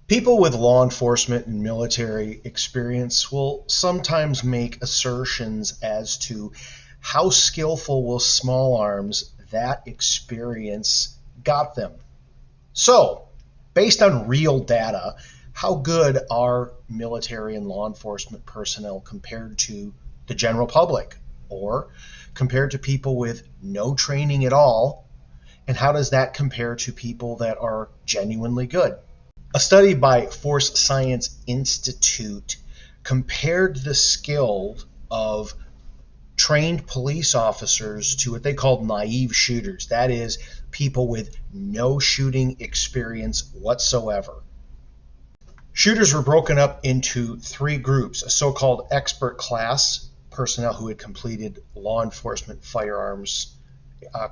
People with law enforcement and military experience will sometimes make assertions as to how skillful with small arms that experience got them. So, based on real data, how good are military and law enforcement personnel compared to the general public, or compared to people with no training at all? And how does that compare to people that are genuinely good? A study by Force Science Institute compared the skill of trained police officers to what they called naive shooters. That is, people with no shooting experience whatsoever. Shooters were broken up into three groups: a so-called expert class, personnel who had completed law enforcement firearms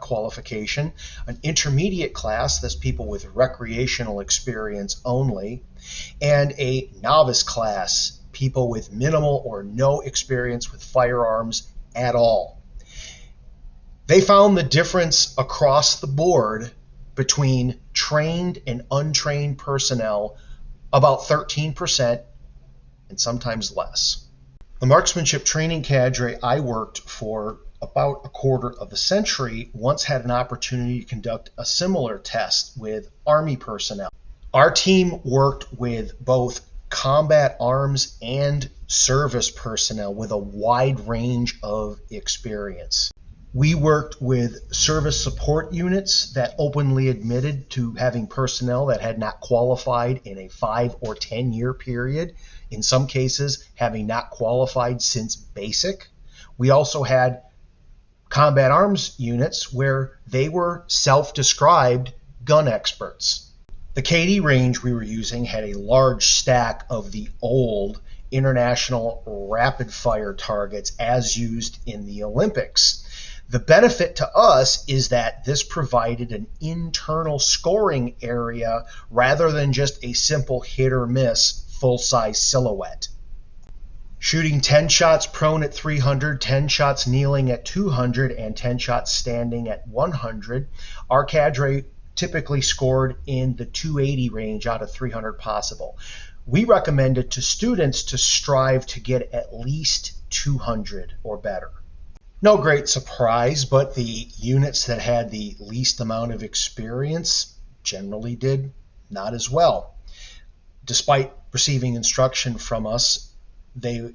qualification; an intermediate class, that's people with recreational experience only; and a novice class, people with minimal or no experience with firearms at all. They found the difference across the board between trained and untrained personnel about 13% and sometimes less. The marksmanship training cadre I worked for about a quarter of a century once had an opportunity to conduct a similar test with Army personnel. Our team worked with both combat arms and service personnel with a wide range of experience. We worked with service support units that openly admitted to having personnel that had not qualified in a 5 or 10 year period, in some cases having not qualified since basic. We also had combat arms units where they were self-described gun experts. The KD range we were using had a large stack of the old international rapid fire targets as used in the Olympics. The benefit to us is that this provided an internal scoring area rather than just a simple hit or miss full-size silhouette. Shooting 10 shots prone at 300, 10 shots kneeling at 200, and 10 shots standing at 100, our cadre typically scored in the 280 range out of 300 possible. We recommended to students to strive to get at least 200 or better. No great surprise, but the units that had the least amount of experience generally did not as well. Despite receiving instruction from us, they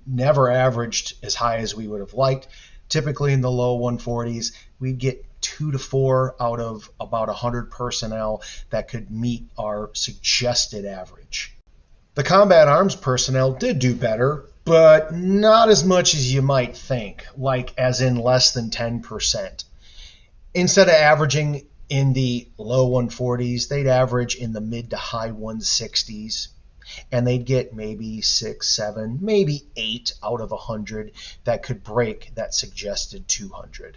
never averaged as high as we would have liked. Typically in the low 140s, we'd get 2 to 4 out of about 100 personnel that could meet our suggested average. The combat arms personnel did do better, but not as much as you might think, like as in less than 10%. Instead of averaging in the low 140s, they'd average in the mid to high 160s. And they'd get maybe 6, 7, maybe 8 out of 100 that could break that suggested 200.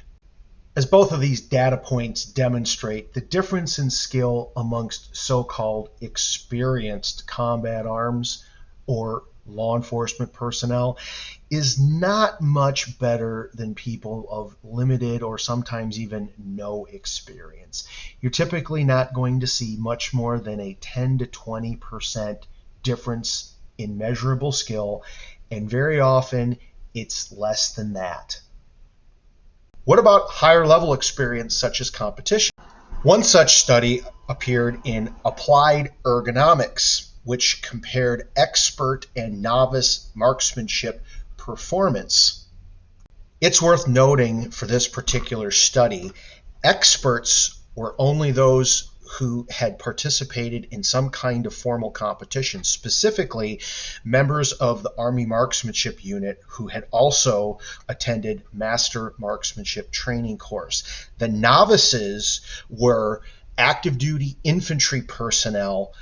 As both of these data points demonstrate, the difference in skill amongst so-called experienced combat arms or law enforcement personnel is not much better than people of limited or sometimes even no experience. You're typically not going to see much more than a 10 to 20% difference in measurable skill, and very often it's less than that. What about higher level experience such as competition? One such study appeared in Applied Ergonomics, which compared expert and novice marksmanship performance. It's worth noting for this particular study, experts were only those who had participated in some kind of formal competition, specifically members of the Army Marksmanship Unit who had also attended Master Marksmanship Training course. The novices were active duty infantry personnel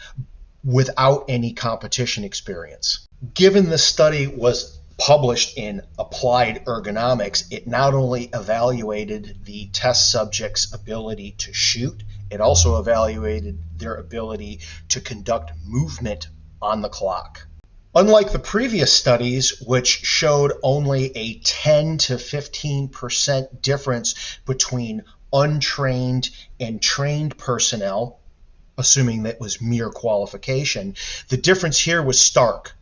without any competition experience. Given the study was published in Applied Ergonomics, it not only evaluated the test subjects' ability to shoot, it also evaluated their ability to conduct movement on the clock. Unlike the previous studies, which showed only a 10 to 15% difference between untrained and trained personnel, assuming that was mere qualification. The difference here was stark.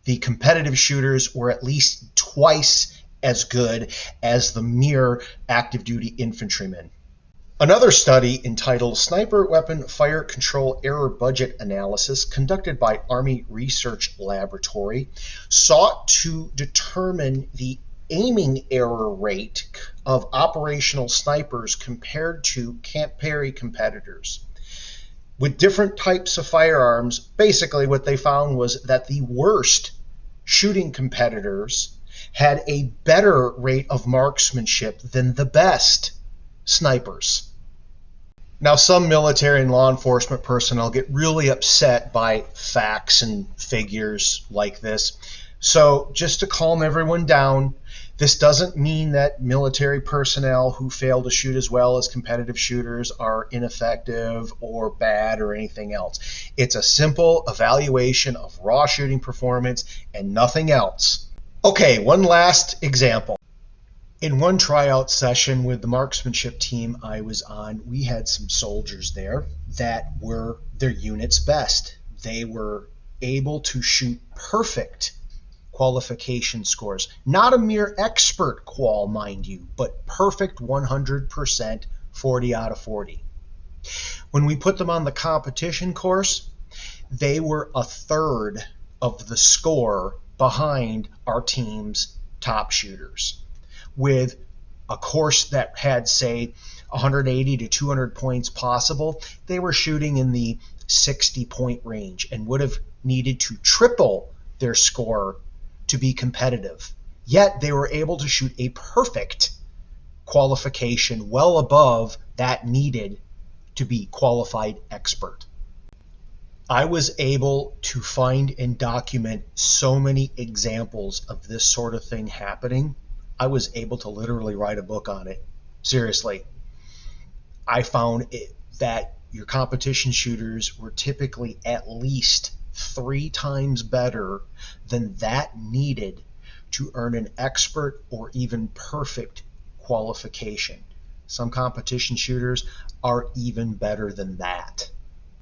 The competitive shooters were at least twice as good as the mere active duty infantrymen. Another study entitled Sniper Weapon Fire Control Error Budget Analysis, conducted by Army Research Laboratory, sought to determine the aiming error rate of operational snipers compared to Camp Perry competitors. With different types of firearms, basically what they found was that the worst shooting competitors had a better rate of marksmanship than the best snipers. Now, some military and law enforcement personnel get really upset by facts and figures like this. So just to calm everyone down, this doesn't mean that military personnel who fail to shoot as well as competitive shooters are ineffective or bad or anything else. It's a simple evaluation of raw shooting performance and nothing else. Okay, one last example. In one tryout session with the marksmanship team I was on, we had some soldiers there that were their unit's best. They were able to shoot perfect qualification scores. Not a mere expert qual, mind you, but perfect 100%, 40 out of 40. When we put them on the competition course, they were a third of the score behind our team's top shooters. With a course that had, say, 180 to 200 points possible, they were shooting in the 60-point range and would have needed to triple their score to be competitive. Yet they were able to shoot a perfect qualification well above that needed to be qualified expert. I was able to find and document so many examples of this sort of thing happening. I was able to literally write a book on it. Seriously. I found that your competition shooters were typically at least 3 times better than that needed to earn an expert or even perfect qualification. Some competition shooters are even better than that.